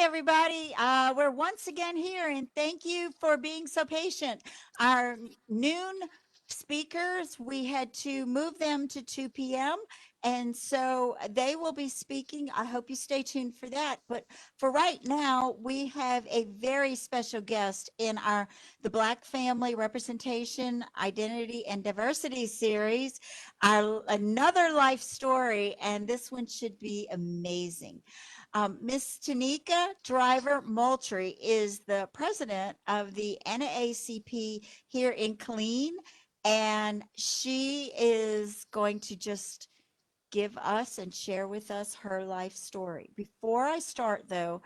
everybody. We're once again here, and thank you for being so patient. Our noon speakers, we had to move them to 2 p.m., and so they will be speaking. I hope you stay tuned for that. But for right now, we have a very special guest in our the Black Family Representation, Identity, and Diversity series. Another life story, and this one should be amazing. Miss Tanika Driver Moultrie is the president of the NAACP here in Killeen, and she is going to just give us and share with us her life story. Before I start, though,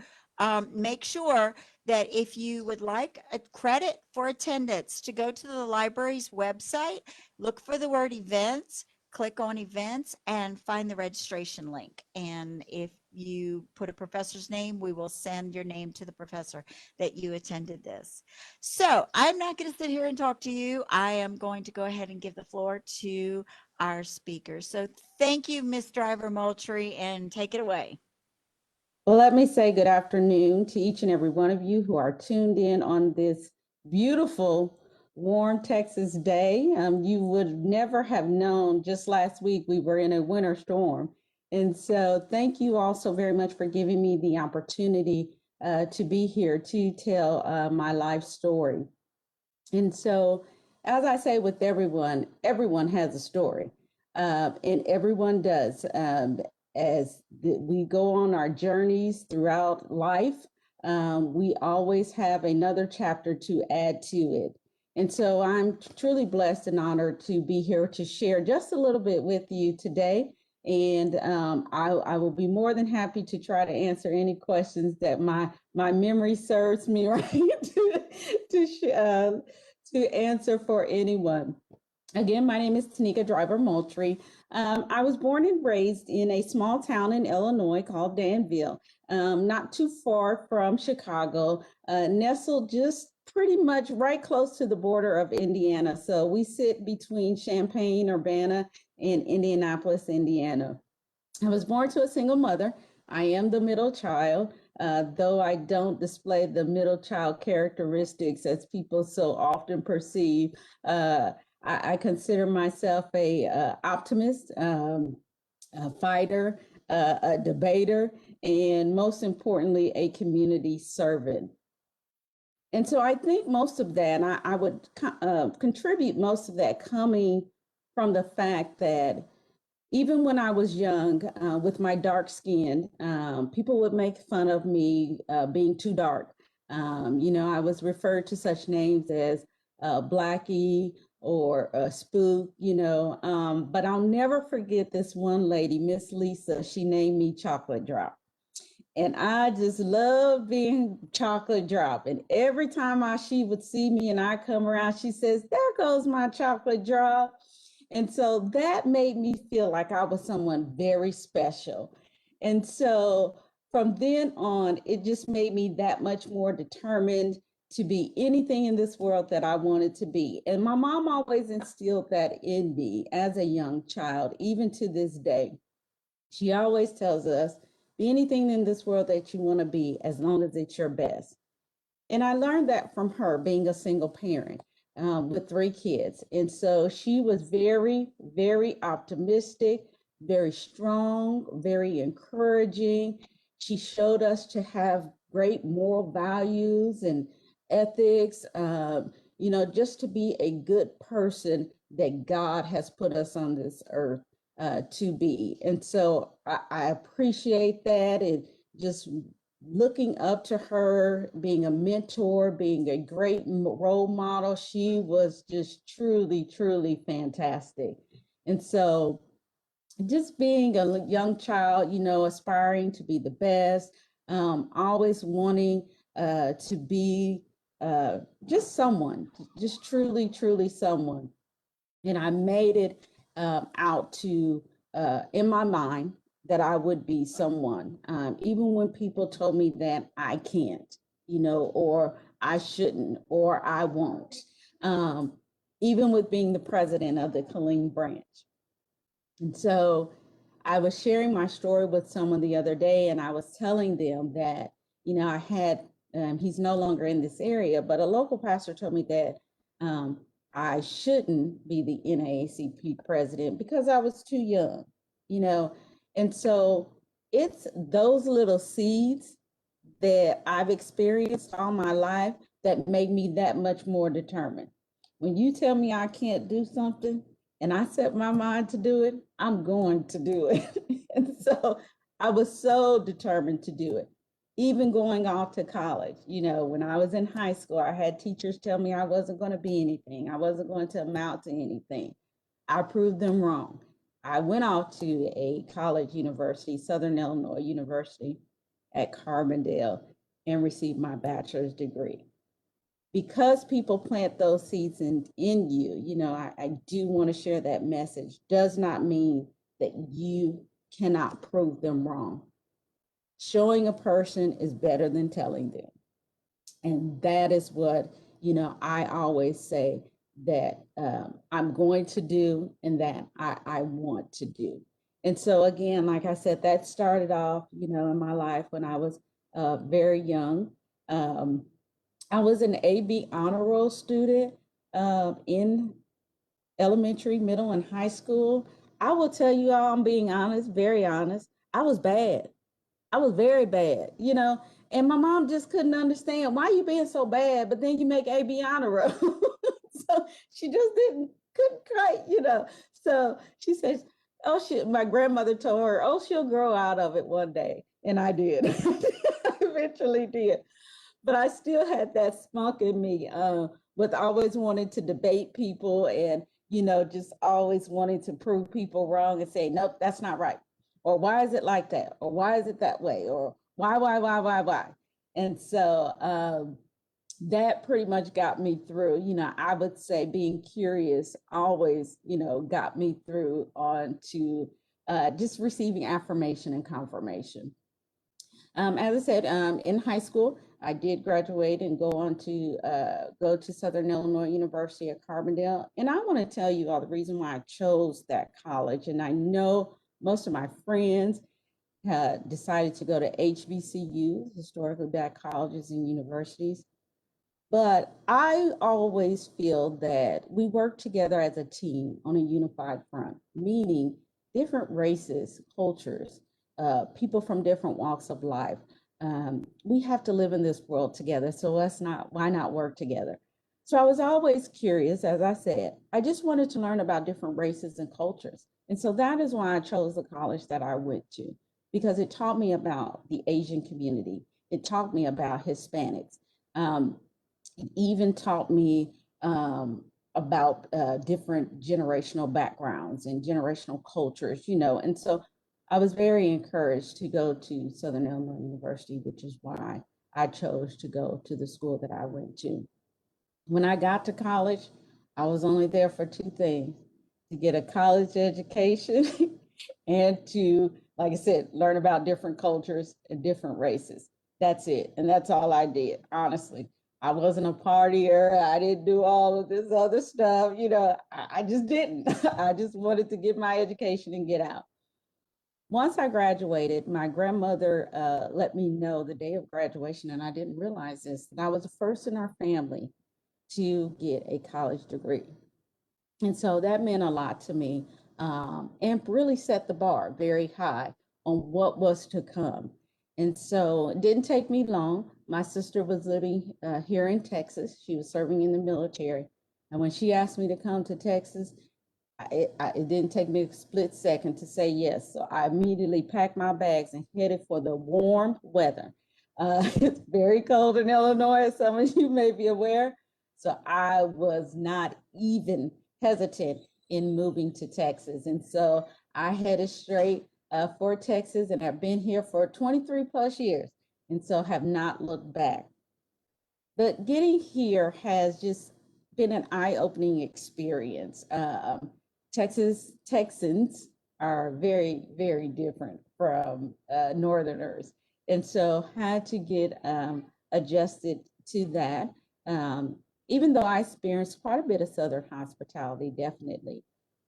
make sure that if you would like a credit for attendance, to go to the library's website, look for the word events, click on events, and find the registration link. And if you put a professor's name, we will send your name to the professor that you attended this. So I'm not going to sit here and talk to you. I am going to go ahead and give the floor to our speakers. So thank you, Miss Driver Moultrie, and take it away. Well, let me say good afternoon to each and every one of you who are tuned in on this beautiful, warm Texas day. You would never have known just last week we were in a winter storm. And so thank you all so very much for giving me the opportunity to be here to tell my life story. And so, as I say with everyone, everyone has a story, and everyone does. We go on our journeys throughout life, we always have another chapter to add to it. And so, I'm truly blessed and honored to be here to share just a little bit with you today. And I will be more than happy to try to answer any questions that my memory serves me right to answer for anyone. Again, my name is Tanika Driver Moultrie. I was born and raised in a small town in Illinois called Danville, not too far from Chicago, nestled just pretty much right close to the border of Indiana. So we sit between Champaign, Urbana, and Indianapolis, Indiana. I was born to a single mother. I am the middle child, though I don't display the middle child characteristics as people so often perceive. I consider myself a optimist, a fighter, a debater, and most importantly, a community servant. And so I think most of that, I would contribute most of that coming from the fact that even when I was young, with my dark skin, people would make fun of me being too dark. I was referred to such names as Blackie or Spook, but I'll never forget this one lady, Miss Lisa. She named me Chocolate Drop. And I just love being chocolate drop. And every time she would see me and I come around, she says, "There goes my chocolate drop." And so that made me feel like I was someone very special. And so from then on, it just made me that much more determined to be anything in this world that I wanted to be. And my mom always instilled that in me as a young child, even to this day. She always tells us, be anything in this world that you want to be, as long as it's your best. And I learned that from her being a single parent with 3 kids. And so she was very, very optimistic, very strong, very encouraging. She showed us to have great moral values and ethics, just to be a good person that God has put us on this earth to be. And so I appreciate that, and just looking up to her, being a mentor, being a great role model. She was just truly, truly fantastic. And so just being a young child, aspiring to be the best, always wanting to be just someone, just truly, truly someone. And I made it out to, in my mind, that I would be someone, even when people told me that I can't, or I shouldn't, or I won't, even with being the president of the Killeen branch. And so I was sharing my story with someone the other day, and I was telling them that, I had, he's no longer in this area, but a local pastor told me that I shouldn't be the NAACP president because I was too young, you know. And so it's those little seeds that I've experienced all my life that make me that much more determined. When you tell me I can't do something and I set my mind to do it, I'm going to do it. And so I was so determined to do it. Even going off to college, when I was in high school, I had teachers tell me I wasn't going to be anything, I wasn't going to amount to anything. I proved them wrong. I went off to a college university, Southern Illinois University at Carbondale, and received my bachelor's degree. Because people plant those seeds in you, I do want to share that message. Does not mean that you cannot prove them wrong. Showing a person is better than telling them. And that is what, I always say that I'm going to do and that I want to do. And so again, like I said, that started off, in my life when I was very young. I was an AB honor roll student in elementary, middle, and high school. I will tell you all, I'm being honest, very honest. I was bad. I was very bad, and my mom just couldn't understand why you being so bad, but then you make AB honor roll. So she just couldn't quite. So she says, oh, my grandmother told her, oh, she'll grow out of it one day. And I did. I eventually did. But I still had that spunk in me with always wanting to debate people and, just always wanting to prove people wrong and say, nope, that's not right. Or why is it like that? Or why is it that way? Or why? And so that pretty much got me through. I would say being curious always, got me through on to just receiving affirmation and confirmation. As I said, in high school, I did graduate and go on to go to Southern Illinois University at Carbondale. And I want to tell you all the reason why I chose that college. And I know most of my friends decided to go to HBCUs, historically black colleges and universities. But I always feel that we work together as a team on a unified front, meaning different races, cultures, people from different walks of life. We have to live in this world together. So why not work together? So I was always curious, as I said, I just wanted to learn about different races and cultures. And so that is why I chose the college that I went to, because it taught me about the Asian community. It taught me about Hispanics. It even taught me about different generational backgrounds and generational cultures, and so I was very encouraged to go to Southern Illinois University, which is why I chose to go to the school that I went to. When I got to college, I was only there for two things: to get a college education and to, like I said, learn about different cultures and different races. That's it. And that's all I did, honestly. I wasn't a partier. I didn't do all of this other stuff. I just didn't. I just wanted to get my education and get out. Once I graduated, my grandmother let me know the day of graduation, and I didn't realize this, that I was the first in our family to get a college degree. And so that meant a lot to me, and really set the bar very high on what was to come. And so it didn't take me long. My sister was living here in Texas. She was serving in the military. And when she asked me to come to Texas, it didn't take me a split second to say yes. So I immediately packed my bags and headed for the warm weather. It's very cold in Illinois, as some of you may be aware. So I was not even hesitant in moving to Texas. And so I headed straight for Texas, and I've been here for 23 plus years, and so have not looked back. But getting here has just been an eye-opening experience. Texans are very, very different from Northerners, and so had to get adjusted to that. Even though I experienced quite a bit of Southern hospitality, definitely.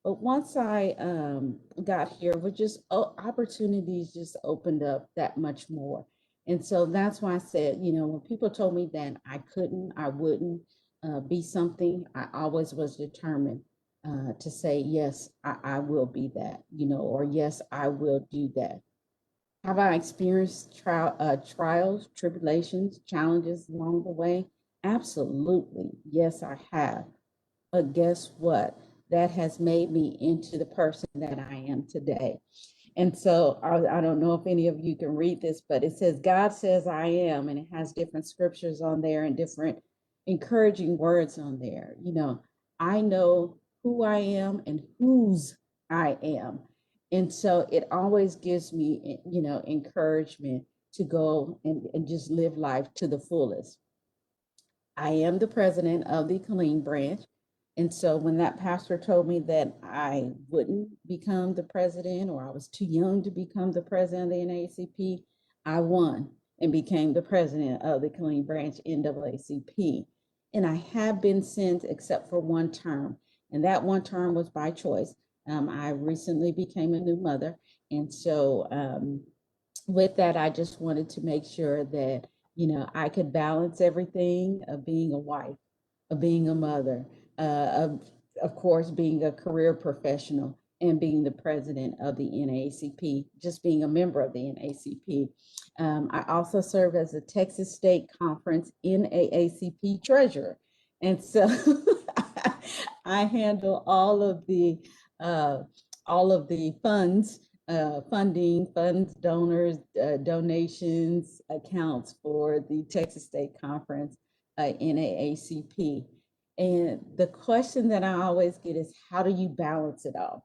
But once I got here, with just opportunities just opened up that much more. And so that's why I said, when people told me that I wouldn't be something, I always was determined to say, yes, I will be that, or yes, I will do that. Have I experienced trials, tribulations, challenges along the way? Absolutely. Yes, I have. But guess what? That has made me into the person that I am today. And so I don't know if any of you can read this, but it says, God says I am, and it has different scriptures on there and different encouraging words on there. I know who I am and whose I am. And so it always gives me, encouragement to go and just live life to the fullest. I am the president of the Killeen branch. And so when that pastor told me that I wouldn't become the president, or I was too young to become the president of the NAACP, I won and became the president of the Killeen branch NAACP. And I have been since, except for one term. And that one term was by choice. I recently became a new mother. And so with that, I just wanted to make sure that, I could balance everything of being a wife, of being a mother, of course, being a career professional, and being the president of the NAACP, just being a member of the NAACP. I also serve as a Texas State Conference NAACP treasurer. And so I handle all of the funds, donors, donations, accounts for the Texas State Conference, NAACP. And the question that I always get is, how do you balance it all?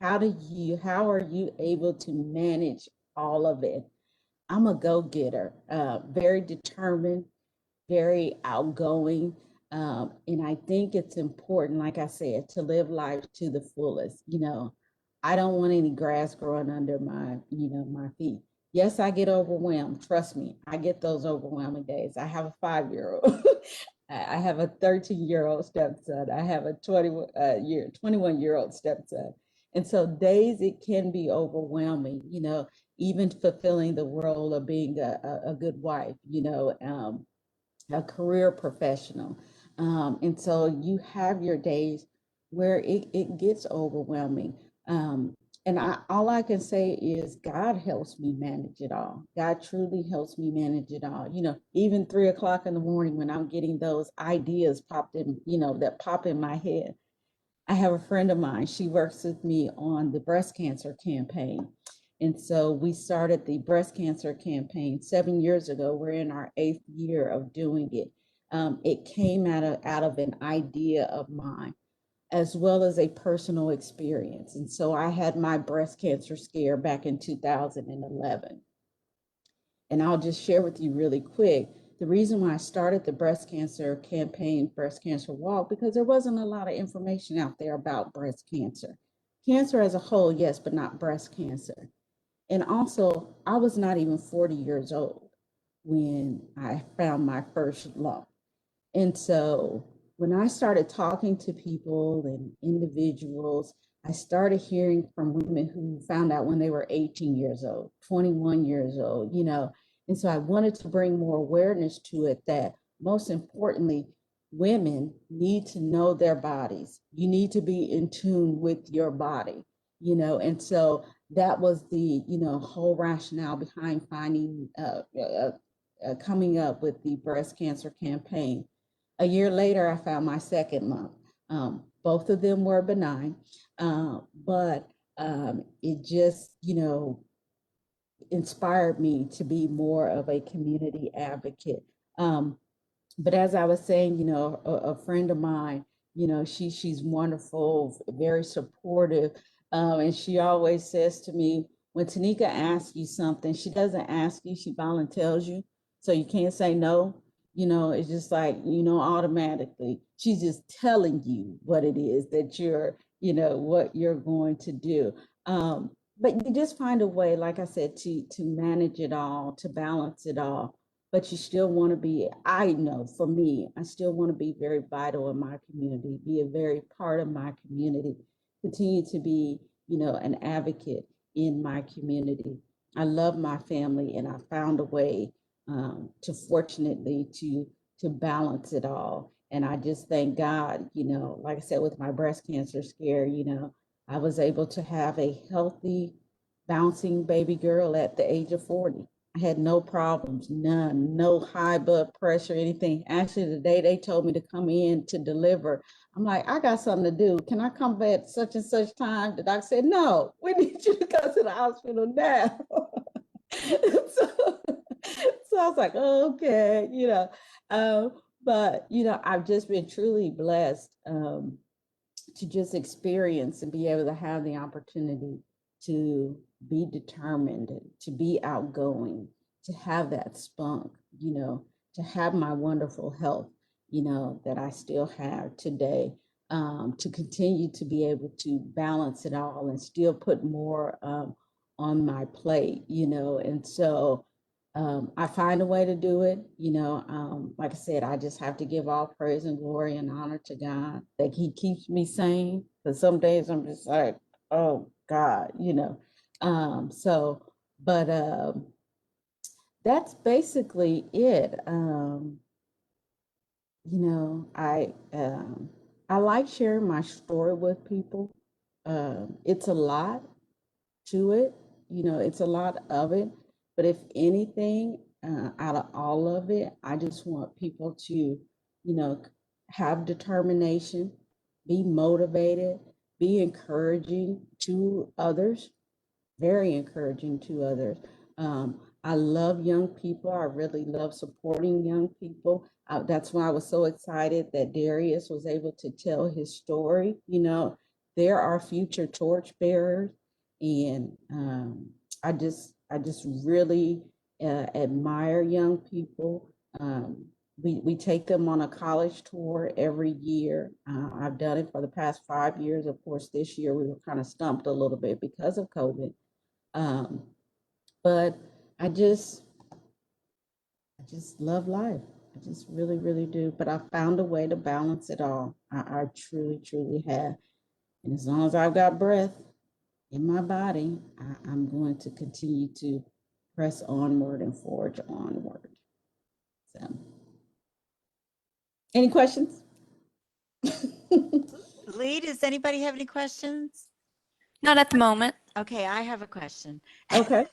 How are you able to manage all of it? I'm a go-getter, very determined, very outgoing. And I think it's important, like I said, to live life to the fullest. I don't want any grass growing under my feet. Yes, I get overwhelmed. Trust me, I get those overwhelming days. I have a 5-year-old. I have a 13-year-old stepson. I have a 21-year-old stepson. And so days it can be overwhelming, even fulfilling the role of being a good wife, a career professional. And so you have your days where it gets overwhelming. And all I can say is God helps me manage it all. God truly helps me manage it all. Even 3 o'clock in the morning when I'm getting those ideas popped in, that pop in my head. I have a friend of mine, she works with me on the breast cancer campaign. And so we started the breast cancer campaign 7 years ago. We're in our 8th year of doing it. It came out of an idea of mine, as well as a personal experience. And so I had my breast cancer scare back in 2011. And I'll just share with you really quick, the reason why I started the breast cancer campaign, breast cancer walk, because there wasn't a lot of information out there about breast cancer. Cancer as a whole, yes, but not breast cancer. And also, I was not even 40 years old when I found my first lump. And so when I started talking to people and individuals, I started hearing from women who found out when they were 18 years old, 21 years old, And so I wanted to bring more awareness to it, that most importantly, women need to know their bodies. You need to be in tune with your body, And so that was the, whole rationale behind coming up with the breast cancer campaign. A year later, I found my second lump. Both of them were benign, but it just, inspired me to be more of a community advocate. But as I was saying, a friend of mine, she's wonderful, very supportive, and she always says to me, when Tanika asks you something, she doesn't ask you, she volunteers you, so you can't say no. It's just like, automatically, she's just telling you what it is that what you're going to do. But you just find a way, like I said, to manage it all, to balance it all. But you still want to be, I know for me, I still want to be very vital in my community, be a very part of my community, continue to be, an advocate in my community. I love my family, and I found a way to fortunately to balance it all. And I just thank God, like I said, with my breast cancer scare, I was able to have a healthy, bouncing baby girl at the age of 40. I had no problems, none, no high blood pressure, anything. Actually, the day they told me to come in to deliver, I'm like, I got something to do. Can I come back at such and such time? The doctor said, no, we need you to go to the hospital now. so, so I was like, okay, but I've just been truly blessed to just experience and be able to have the opportunity to be determined, to be outgoing, to have that spunk, to have my wonderful health, that I still have today, to continue to be able to balance it all and still put more on my plate, and so I find a way to do it. Like I said, I just have to give all praise and glory and honor to God that He keeps me sane. Because some days I'm just like, oh God, So, but that's basically it. I like sharing my story with people. It's a lot to it. It's a lot of it. But if anything, out of all of it, I just want people to, have determination, be motivated, be encouraging to others, very encouraging to others. I love young people. I really love supporting young people. That's why I was so excited that Darius was able to tell his story. There are future torchbearers, and I just really admire young people. We take them on a college tour every year. I've done it for the past 5 years. Of course, this year we were kind of stumped a little bit because of COVID. Um, but I just I just love life. I just really, really do. But I found a way to balance it all. I truly, truly have. And as long as I've got breath in my body, I'm going to continue to press onward and forge onward. So, any questions? Lee, does anybody have any questions? Not at the moment. Okay, I have a question. Okay.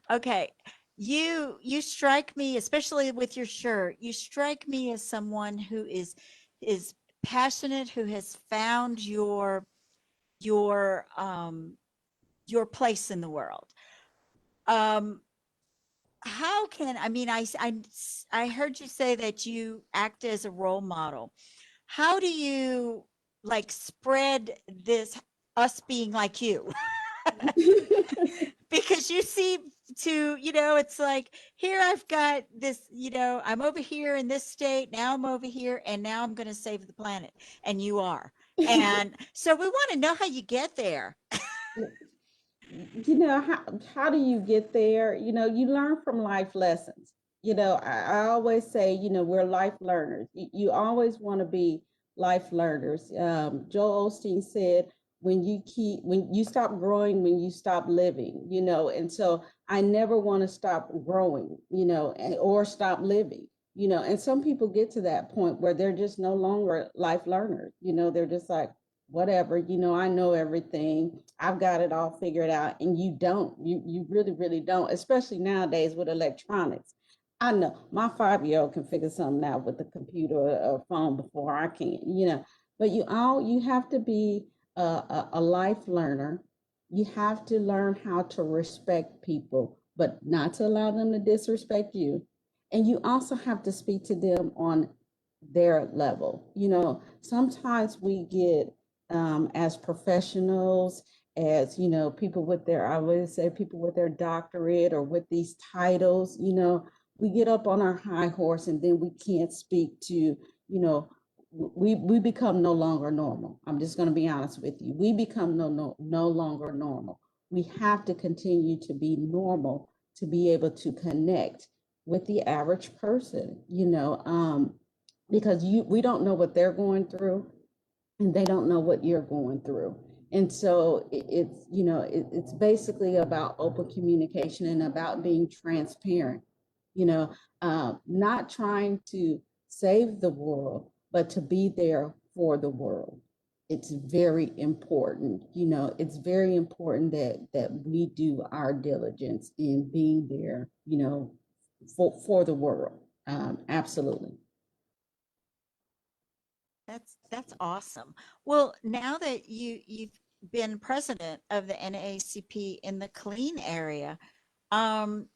Okay. You strike me, especially with your shirt, you strike me as someone who is passionate, who has found your place in the world. Um, how can I mean I heard you say that you act as a role model. How do you like spread this us being like you? Because you seem to, it's like, here I've got this, I'm over here in this state, now I'm over here, and now I'm going to save the planet. And you are. And so we want to know how you get there. How do you get there? You learn from life lessons. I always say, we're life learners. You always want to be life learners. Joel Osteen said, when you stop growing, when you stop living, and so I never want to stop growing, or stop living. And some people get to that point where they're just no longer life learners. They're just like, whatever, I know everything, I've got it all figured out. And you don't. You really, really don't, especially nowadays with electronics. I know my 5-year-old can figure something out with the computer or phone before I can, but you have to be a life learner. You have to learn how to respect people, but not to allow them to disrespect you. And you also have to speak to them on their level. Sometimes we get, as professionals, as people with their, I would say, people with their doctorate or with these titles, we get up on our high horse, and then we can't speak to, we become no longer normal. I'm just going to be honest with you. We become no longer normal. We have to continue to be normal to be able to connect with the average person, because we don't know what they're going through, and they don't know what you're going through. And so it's, it's basically about open communication and about being transparent, you know, not trying to save the world, but to be there for the world. It's very important, it's very important that we do our diligence in being there, for the world. Absolutely. That's awesome. Well, now that you've been president of the NAACP in the Killeen area, um,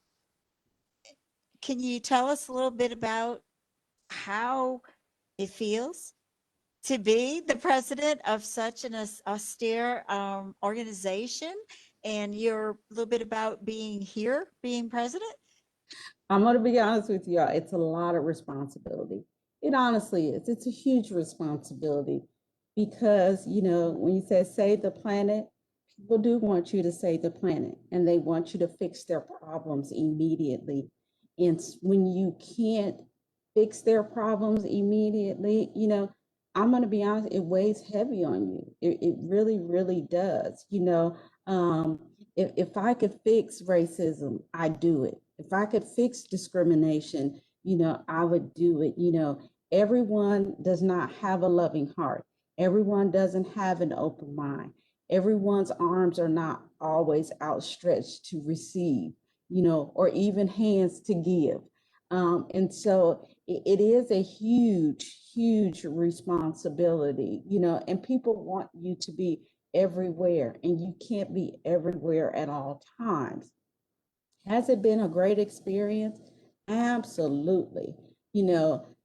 can you tell us a little bit about how it feels to be the president of such an austere organization, and your a little bit about being here, being president? I'm going to be honest with you. It's a lot of responsibility. It honestly is. It's a huge responsibility because, when you say save the planet, people do want you to save the planet and they want you to fix their problems immediately. And when you can't fix their problems immediately, I'm going to be honest, it weighs heavy on you. It really, really does. If I could fix racism, I'd do it. If I could fix discrimination, I would do it. Everyone does not have a loving heart. Everyone doesn't have an open mind. Everyone's arms are not always outstretched to receive, or even hands to give. And so it is a huge, huge responsibility, and people want you to be everywhere, and you can't be everywhere at all times. Has it been a great experience? Absolutely.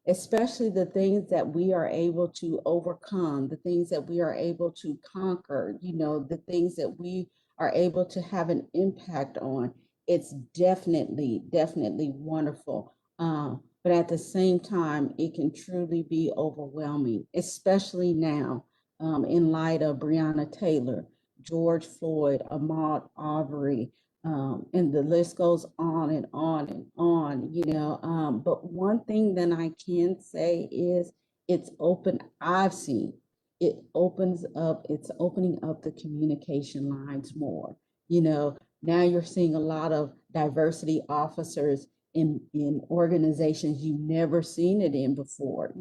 Especially the things that we are able to overcome, the things that we are able to conquer, the things that we are able to have an impact on. It's definitely, definitely wonderful. But at the same time, it can truly be overwhelming, especially now, in light of Breonna Taylor, George Floyd, Ahmaud Arbery, and the list goes on and on and on, but one thing that I can say is it's open. I've seen it's opening up the communication lines more. Now you're seeing a lot of diversity officers in organizations you've never seen it in before.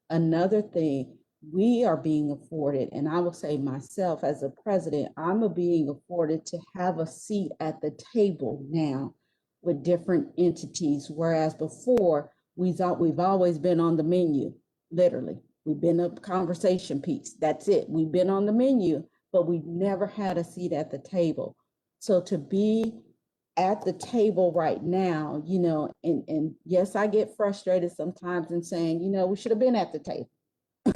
Another thing, we are being afforded, and I will say myself as a president, I'm being afforded to have a seat at the table now with different entities, whereas before we thought we've always been on the menu, literally. We've been a conversation piece. That's it. We've been on the menu, but we've never had a seat at the table. So to be at the table right now, and yes, I get frustrated sometimes in saying, we should have been at the table.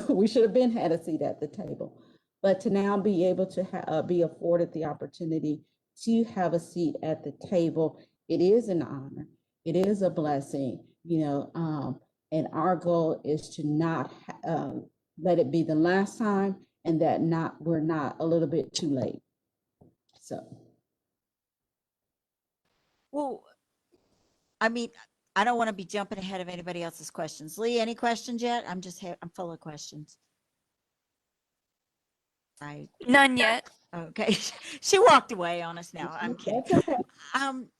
We should have been had a seat at the table, but to now be able to be afforded the opportunity to have a seat at the table, it is an honor. It is a blessing, and our goal is to not let it be the last time, and that we're not a little bit too late. So. Well, I mean, I don't want to be jumping ahead of anybody else's questions. Lee, any questions yet? I'm full of questions. None yet. Okay. She walked away on us now. I'm kidding. That's okay.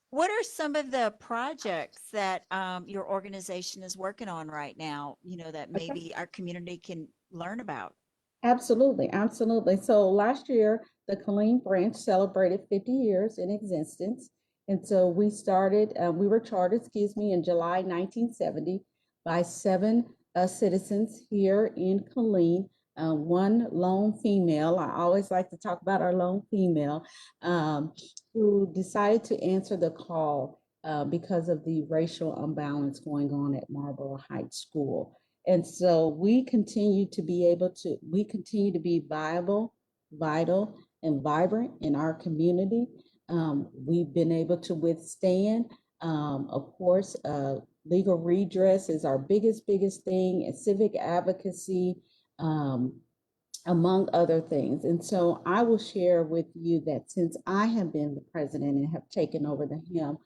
What are some of the projects that your organization is working on right now, that maybe our community can learn about? Absolutely, absolutely. So last year, the Killeen branch celebrated 50 years in existence. And so we were chartered, in July 1970 by 7 citizens here in Killeen, one lone female. I always like to talk about our lone female, who decided to answer the call because of the racial imbalance going on at Marlboro Heights School. And so we continue to be viable, vital, and vibrant in our community. We've been able to withstand, of course, legal redress is our biggest thing, and civic advocacy, among other things. And so I will share with you that since I have been the president and have taken over the helm,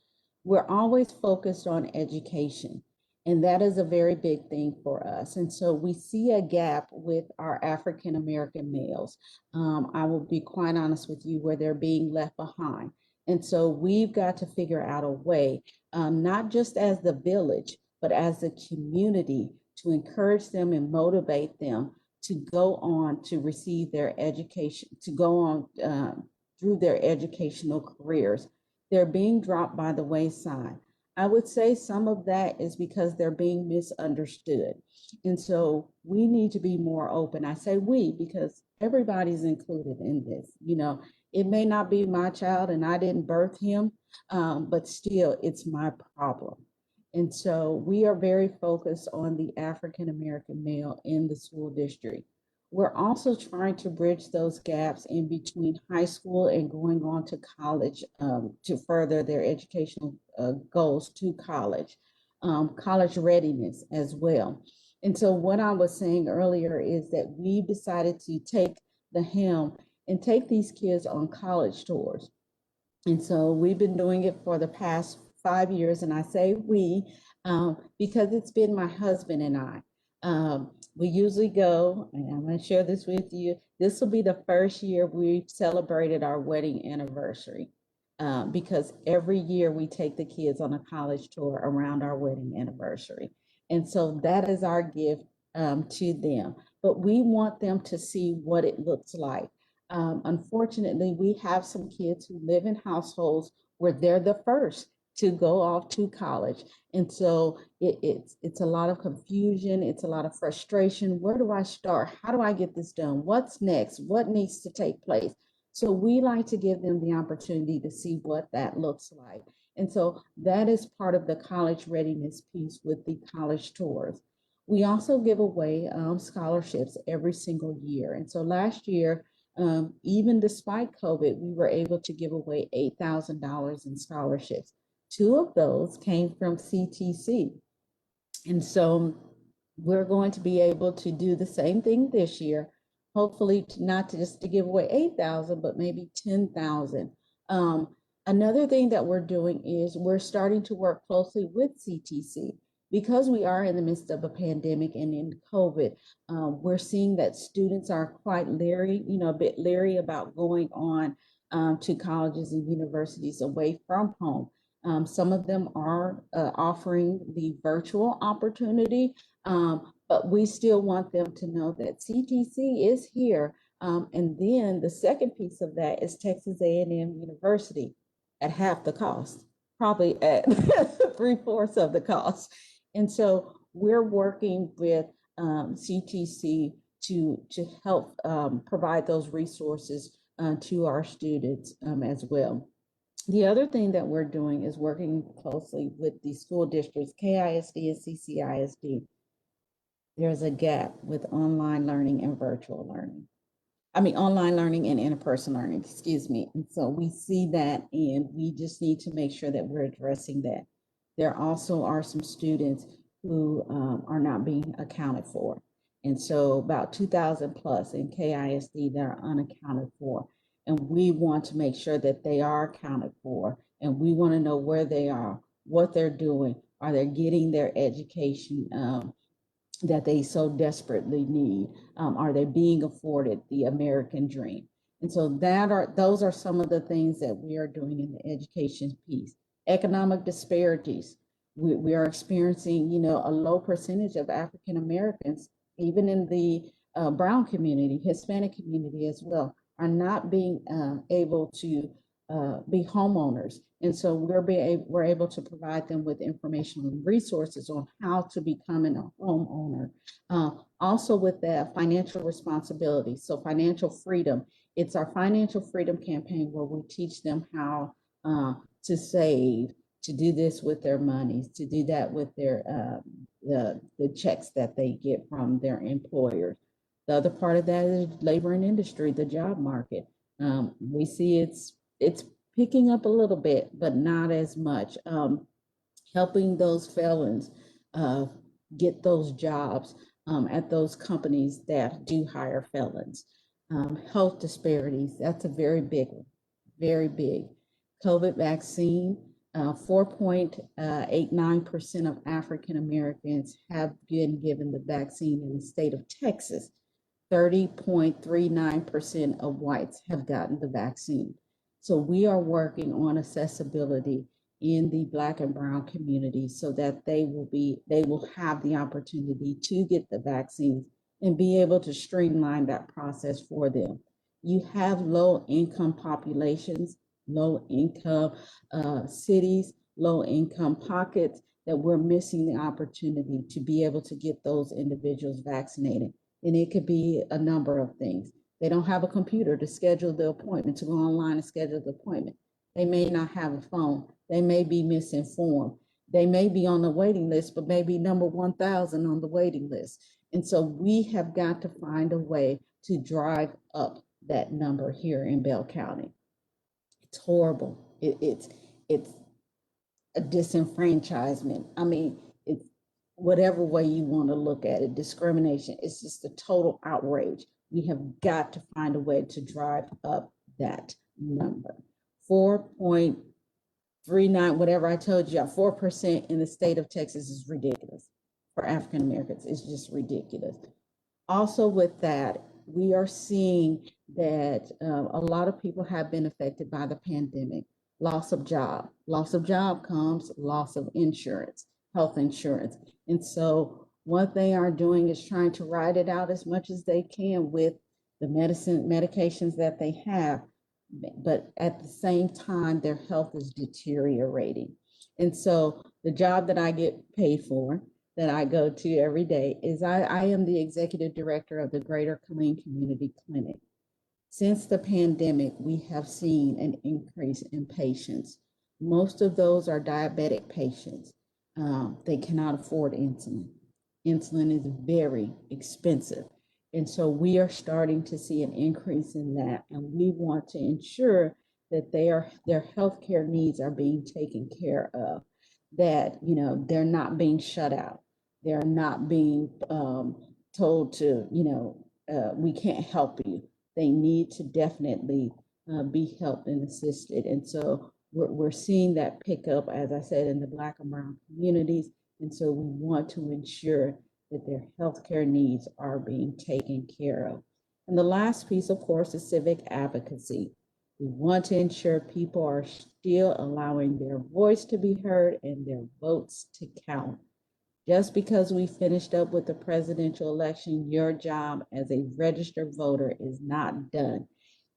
we're always focused on education. And that is a very big thing for us. And so we see a gap with our African American males. I will be quite honest with you, where they're being left behind. And so we've got to figure out a way, not just as the village, but as a community, to encourage them and motivate them to go on to receive their education, to go on through their educational careers. They're being dropped by the wayside. I would say some of that is because they're being misunderstood. And so we need to be more open. I say we because everybody's included in this. You know, it may not be my child and I didn't birth him, but still it's my problem. And so we are very focused on the African American male in the school district. We're also trying to bridge those gaps in between high school and going on to college, to further their educational goals to college, college readiness as well. And so what I was saying earlier is that we've decided to take the helm and take these kids on college tours. And so we've been doing it for the past 5 years. And I say we because it's been my husband and I. We usually go, and I'm going to share this with you. This will be the first year we've celebrated our wedding anniversary, because every year we take the kids on a college tour around our wedding anniversary. And so that is our gift to them. But we want them to see what it looks like. Unfortunately, we have some kids who live in households where they're the first to go off to college. And so it's a lot of confusion. It's a lot of frustration. Where do I start? How do I get this done? What's next? What needs to take place? So we like to give them the opportunity to see what that looks like. And so that is part of the college readiness piece with the college tours. We also give away scholarships every single year. And so last year, even despite COVID, we were able to give away $8,000 in scholarships. Two of those came from CTC. And so we're going to be able to do the same thing this year, hopefully not just to give away 8,000, but maybe 10,000. Another thing that we're doing is we're starting to work closely with CTC. Because we are in the midst of a pandemic and in COVID, we're seeing that students are quite leery, a bit leery about going on to colleges and universities away from home. Some of them are offering the virtual opportunity, but we still want them to know that CTC is here. And then the second piece of that is Texas A&M University at half the cost, probably at 3/4 of the cost. And so we're working with CTC to help provide those resources to our students as well. The other thing that we're doing is working closely with the school districts, KISD and CCISD. There's a gap with online learning and virtual learning. Online learning and in-person learning, excuse me. And so we see that, and we just need to make sure that we're addressing that. There also are some students who are not being accounted for. And so about 2,000 plus in KISD that are unaccounted for. And we want to make sure that they are accounted for. And we want to know where they are, what they're doing. Are they getting their education that they so desperately need? Are they being afforded the American dream? And so those are some of the things that we are doing in the education piece. Economic disparities. We are experiencing, a low percentage of African Americans, even in the brown community, Hispanic community as well, are not being able to be homeowners. And so we're able to provide them with information and resources on how to become a homeowner. Also with that, financial responsibility. So financial freedom. It's our financial freedom campaign where we teach them how to save, to do this with their money, to do that with their the checks that they get from their employers. The other part of that is labor and industry, the job market. We see it's picking up a little bit, but not as much. Helping those felons get those jobs at those companies that do hire felons. Health disparities, that's a very big one, very big. COVID vaccine, 4.89% of African Americans have been given the vaccine in the state of Texas. 30.39% of whites have gotten the vaccine. So we are working on accessibility in the Black and Brown community so that they will have the opportunity to get the vaccines and be able to streamline that process for them. You have low income populations, low income cities, low income pockets that we're missing the opportunity to be able to get those individuals vaccinated. And it could be a number of things. They don't have a computer to schedule the appointment, to go online and schedule the appointment. They may not have a phone. They may be misinformed. They may be on the waiting list, but maybe number 1,000 on the waiting list. And so we have got to find a way to drive up that number here in Bell County. It's horrible. It's a disenfranchisement. I mean, it's whatever way you want to look at it, discrimination. It's just a total outrage. We have got to find a way to drive up that number. 4.39, whatever I told you, 4% in the state of Texas is ridiculous for African Americans. It's just ridiculous. Also with that, we are seeing that a lot of people have been affected by the pandemic. Loss of job. Loss of job comes loss of insurance, health insurance. And so what they are doing is trying to ride it out as much as they can with the medications that they have. But at the same time, their health is deteriorating. And so the job that I get paid for, that I go to every day, is I am the executive director of the Greater Killeen Community Clinic. Since the pandemic, we have seen an increase in patients. Most of those are diabetic patients. They cannot afford insulin. Insulin is very expensive. And so we are starting to see an increase in that. And we want to ensure that their healthcare needs are being taken care of, that, they're not being shut out. They're not being told to, we can't help you. They need to definitely be helped and assisted. And so we're seeing that pick up, as I said, in the Black and Brown communities. And so we want to ensure that their healthcare needs are being taken care of. And the last piece, of course, is civic advocacy. We want to ensure people are still allowing their voice to be heard and their votes to count. Just because we finished up with the presidential election, your job as a registered voter is not done.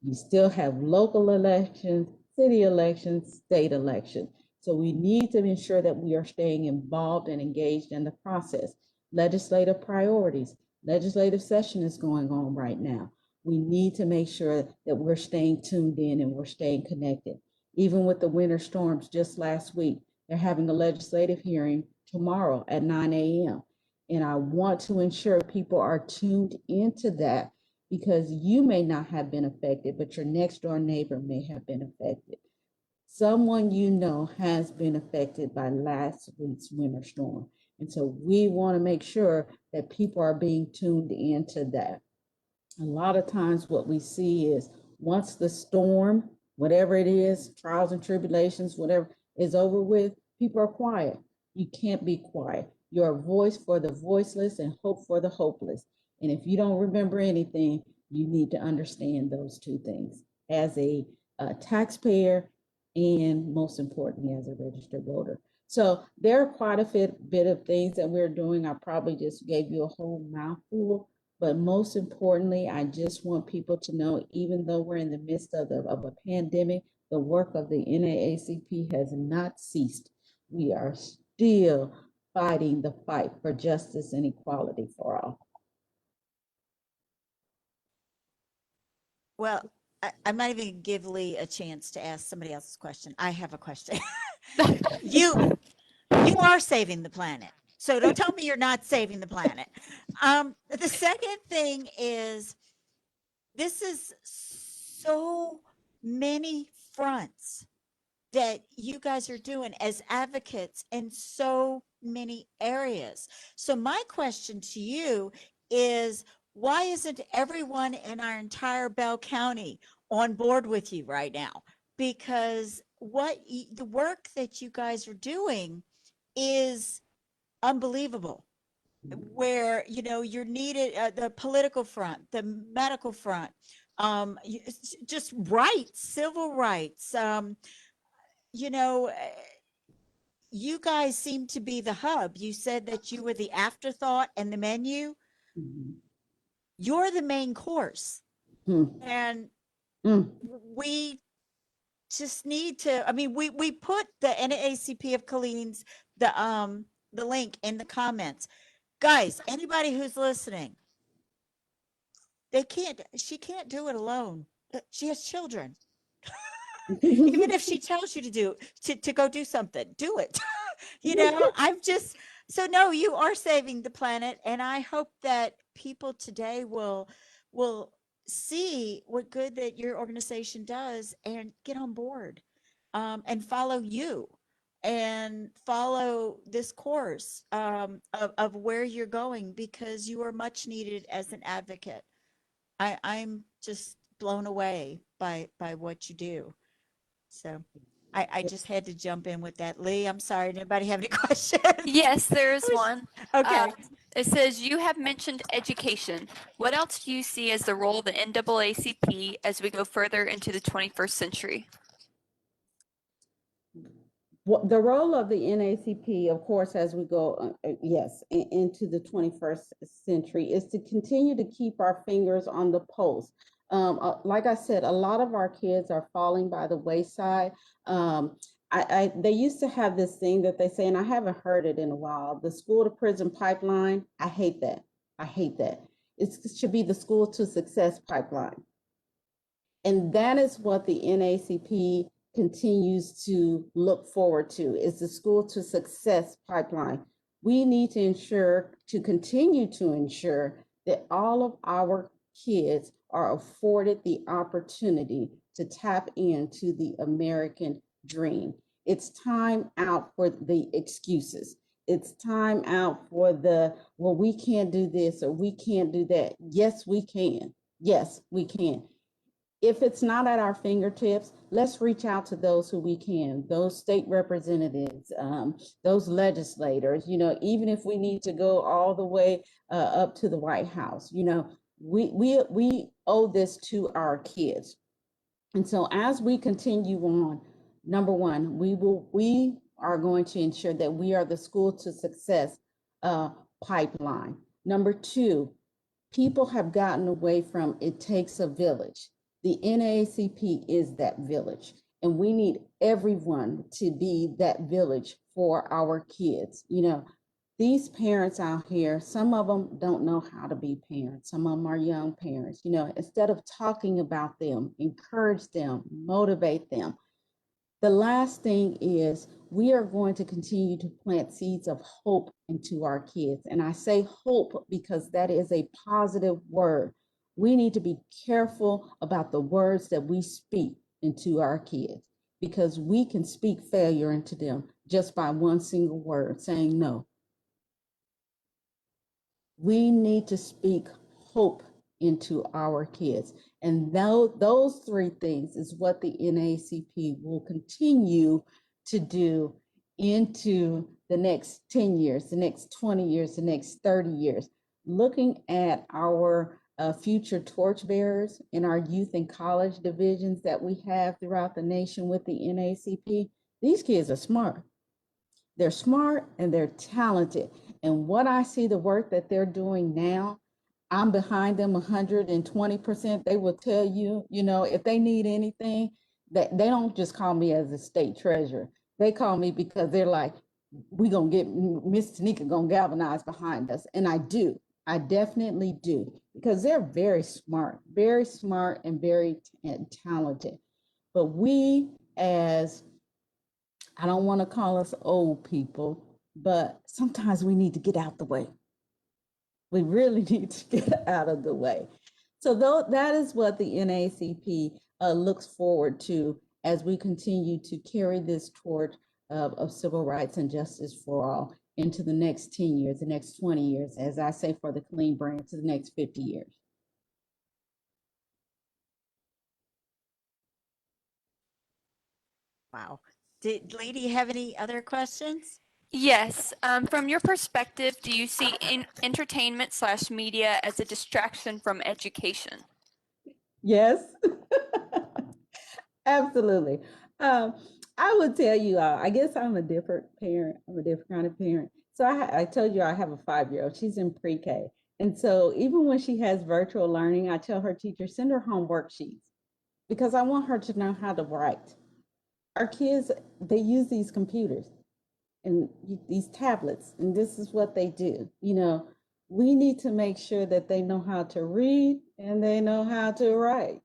You still have local elections, city elections, state elections. So we need to ensure that we are staying involved and engaged in the process. Legislative priorities. Legislative session is going on right now. We need to make sure that we're staying tuned in and we're staying connected. Even with the winter storms just last week, they're having a legislative hearing tomorrow at 9 a.m. And I want to ensure people are tuned into that, because you may not have been affected, but your next door neighbor may have been affected. Someone has been affected by last week's winter storm. And so we want to make sure that people are being tuned into that. A lot of times what we see is once the storm, whatever it is, trials and tribulations, whatever is over with, people are quiet. You can't be quiet. You're a voice for the voiceless and hope for the hopeless. And if you don't remember anything, you need to understand those two things as a taxpayer and most importantly as a registered voter. So there are quite a bit of things that we're doing. I probably just gave you a whole mouthful, but most importantly, I just want people to know, even though we're in the midst of a pandemic, the work of the NAACP has not ceased. We are still fighting the fight for justice and equality for all. Well, I'm not even gonna give Lee a chance to ask somebody else's question. I have a question. You are saving the planet. So don't tell me you're not saving the planet. The second thing is, this is so many fronts that you guys are doing as advocates in so many areas. So my question to you is, why isn't everyone in our entire Bell County on board with you right now? Because the work that you guys are doing is unbelievable. Where, you know, you're needed, the political front, the medical front, just rights, civil rights, you know, you guys seem to be the hub. You said that you were the afterthought and the menu. Mhm. You're the main course. Mm. And Mm. we just need to, I mean, we put the NAACP of Colleen's, the link in the comments. Guys, anybody who's listening, she can't do it alone. She has children. Even if she tells you to to go do something, do it. You know, I'm just, so no, you are saving the planet. And I hope that people today will see what good that your organization does and get on board, and follow you and follow this course, of where you're going, because you are much needed as an advocate. I'm just blown away by what you do. So I just had to jump in with that. Lee, I'm sorry. Anybody have any questions? Yes, there I is was- one. Okay. It says, you have mentioned education. What else do you see as the role of the NAACP as we go further into the 21st century? The role of the NACP, of course, as we go, yes, into the 21st century, is to continue to keep our fingers on the pulse. Like I said, a lot of our kids are falling by the wayside. They used to have this thing that they say, and I haven't heard it in a while, the school to prison pipeline. I hate that. I hate that. It should be the school to success pipeline. And that is what the NACP continues to look forward to, is the school to success pipeline. We need to continue to ensure that all of our kids are afforded the opportunity to tap into the American dream. It's time out for the excuses. It's time out for well, we can't do this or we can't do that. Yes, we can. Yes, we can. If it's not at our fingertips, let's reach out to those who we can, those state representatives, those legislators, you know, even if we need to go all the way up to the White House, you know, we owe this to our kids. And so as we continue on, number one, we are going to ensure that we are the school to success pipeline. Number two, people have gotten away from it takes a village. The NAACP is that village, and we need everyone to be that village for our kids. You know, these parents out here, some of them don't know how to be parents. Some of them are young parents. You know, instead of talking about them, encourage them, motivate them. The last thing is we are going to continue to plant seeds of hope into our kids. And I say hope because that is a positive word. We need to be careful about the words that we speak into our kids, because we can speak failure into them just by one single word saying no. We need to speak hope into our kids. And those three things is what the NAACP will continue to do into the next 10 years, the next 20 years, the next 30 years. Looking at our future torchbearers in our youth and college divisions that we have throughout the nation with the NAACP, these kids are smart. They're smart and they're talented. And what I see, the work that they're doing now, I'm behind them 120%. They will tell you, you know, if they need anything, that they don't just call me as a state treasurer. They call me because they're like, we gonna get Miss Tanika gonna galvanize behind us. And I do. I definitely do, because they're very smart and very talented. But we as, I don't want to call us old people, but sometimes we need to get out the way. We really need to get out of the way. So that is what the NAACP looks forward to as we continue to carry this torch of civil rights and justice for all into the next 10 years, the next 20 years, as I say, for the Clean brand, to the next 50 years. Wow. Did Lady have any other questions? Yes. From your perspective, do you see entertainment / media as a distraction from education? Yes, absolutely. Um, I would tell you, I guess I'm a different parent. I'm a different kind of parent. So I told you I have a 5-year-old. She's in pre-K. And so even when she has virtual learning, I tell her teacher, send her home worksheets because I want her to know how to write. Our kids, they use these computers and these tablets, and this is what they do. We need to make sure that they know how to read and they know how to write.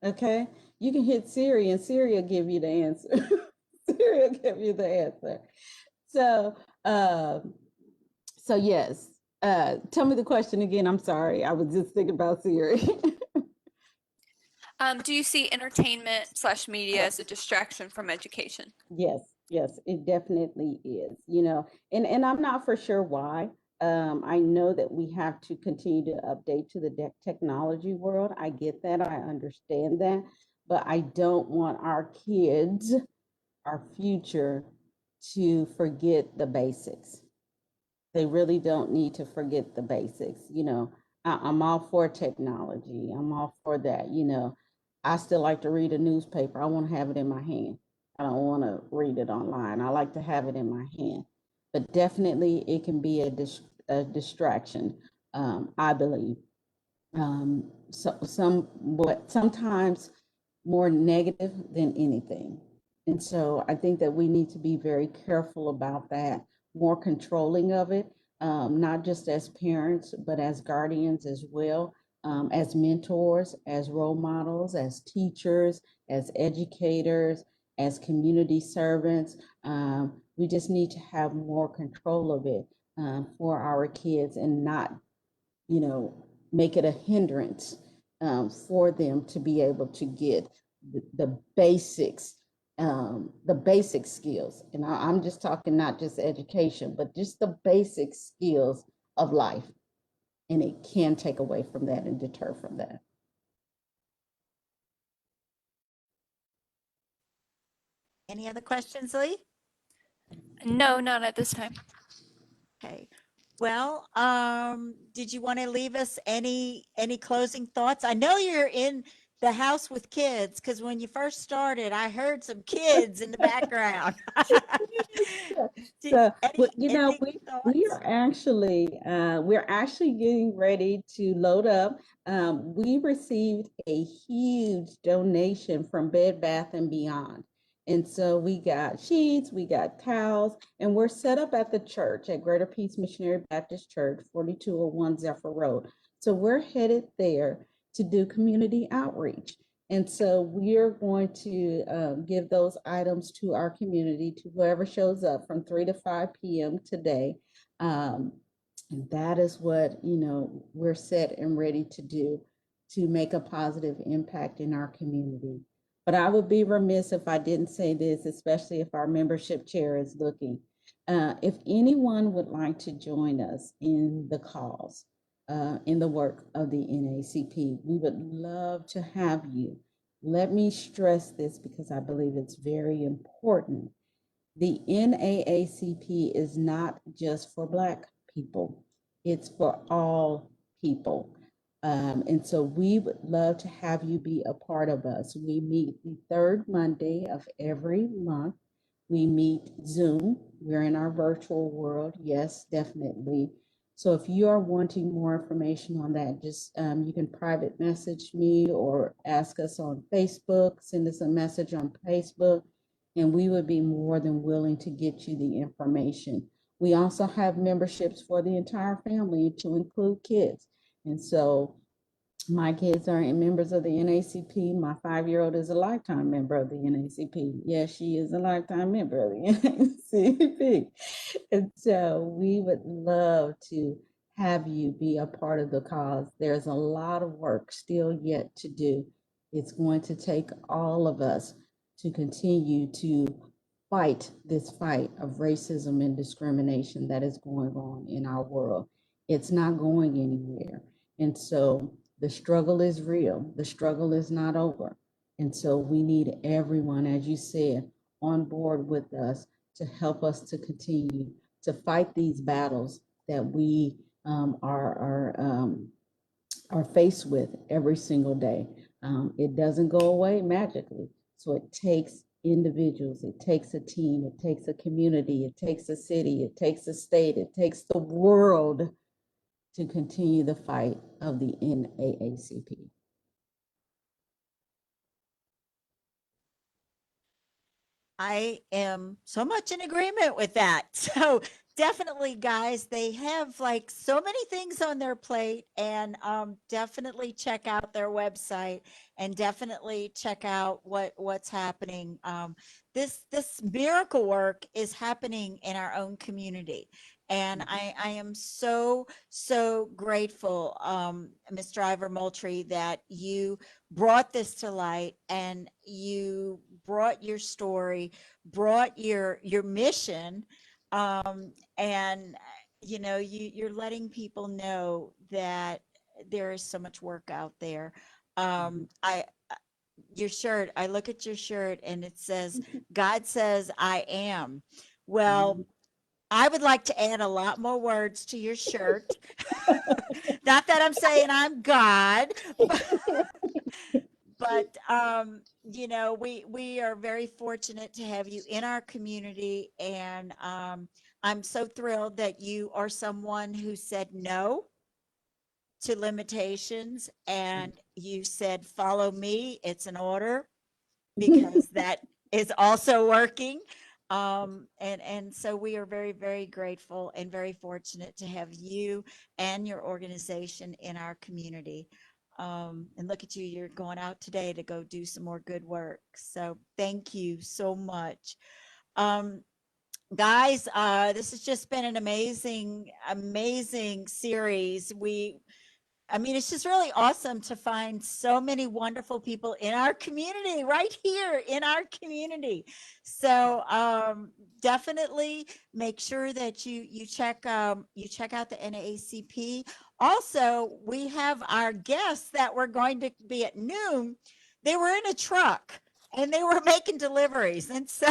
Okay, you can hit Siri and Siri will give you the answer. Siri will give you the answer. So, so yes. Tell me the question again. I'm sorry, I was just thinking about Siri. Do you see entertainment / media as a distraction from education? Yes, yes, it definitely is, and I'm not for sure why. I know that we have to continue to update to the technology world. I get that, I understand that, but I don't want our kids, our future, to forget the basics. They really don't need to forget the basics. I'm all for technology. I'm all for that. I still like to read a newspaper. I want to have it in my hand. I don't want to read it online. I like to have it in my hand. But definitely, it can be a distraction. I believe. Sometimes more negative than anything. And so I think that we need to be very careful about that, more controlling of it, not just as parents, but as guardians as well, as mentors, as role models, as teachers, as educators, as community servants. We just need to have more control of it for our kids and not make it a hindrance for them to be able to get the basics, the basic skills. And I'm just talking not just education, but just the basic skills of life. And it can take away from that and deter from that. Any other questions, Lee? No, not at this time. Okay. Well, did you want to leave us any closing thoughts? I know you're in the house with kids because when you first started, I heard some kids in the background. So, Any we thoughts? are actually we're actually getting ready to load up. We received a huge donation from Bed Bath and Beyond. And so we got sheets, we got towels, and we're set up at the church at Greater Peace Missionary Baptist Church, 4201 Zephyr Road. So we're headed there to do community outreach. And so we're going to give those items to our community, to whoever shows up from 3 to 5 p.m. today. And that is what, we're set and ready to do to make a positive impact in our community. But I would be remiss if I didn't say this, especially if our membership chair is looking. If anyone would like to join us in the cause, in the work of the NACP, we would love to have you. Let me stress this because I believe it's very important. The NAACP is not just for Black people, it's for all people. And so we would love to have you be a part of us. We meet the third Monday of every month. We meet Zoom. We're in our virtual world. Yes, definitely. So if you are wanting more information on that, just you can private message me or ask us on Facebook, send us a message on Facebook, and we would be more than willing to get you the information. We also have memberships for the entire family to include kids. And so my kids are members of the NACP. My 5-year-old is a lifetime member of the NACP. Yes, she is a lifetime member of the NACP. And so we would love to have you be a part of the cause. There's a lot of work still yet to do. It's going to take all of us to continue to fight this fight of racism and discrimination that is going on in our world. It's not going anywhere. And so the struggle is real. The struggle is not over. And so we need everyone, as you said, on board with us to help us to continue to fight these battles that we are faced with every single day. It doesn't go away magically. So it takes individuals, it takes a team, it takes a community, it takes a city, it takes a state, it takes the world to continue the fight of the NAACP. I am so much in agreement with that. So definitely, guys, they have like so many things on their plate, and definitely check out their website and definitely check out what's happening. This miracle work is happening in our own community. And I am so grateful, Ms. Driver Moultrie, that you brought this to light and you brought your story, brought your mission, and you're letting people know that there is so much work out there. I Your shirt, I look at your shirt and it says, God says I am. Well, I would like to add a lot more words to your shirt. Not that I'm saying I'm God, but we are very fortunate to have you in our community, and I'm so thrilled that you are someone who said no to limitations, and you said follow me, it's an order, because that is also working. And so we are very grateful and very fortunate to have you and your organization in our community. And look at you, you're going out today to go do some more good work. So thank you so much. Um, Guys, this has just been an amazing series. I mean, it's just really awesome to find so many wonderful people in our community, right here in our community. So definitely make sure that you check out the NAACP. Also, we have our guests that were going to be at noon. They were in a truck and they were making deliveries, and so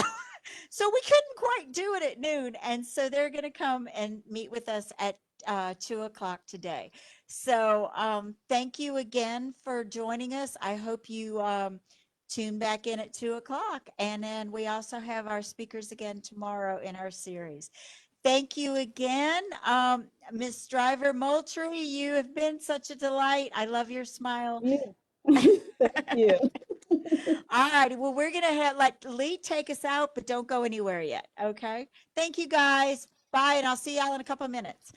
we couldn't quite do it at noon. And so they're going to come and meet with us at 2 o'clock today. So thank you again for joining us. I hope you tune back in at 2 o'clock. And then we also have our speakers again tomorrow in our series. Thank you again. Ms. Driver Moultrie, you have been such a delight. I love your smile. Yeah. Thank you. All righty. Well, we're going to let Lee take us out, but don't go anywhere yet. Okay. Thank you, guys. Bye. And I'll see y'all in a couple of minutes.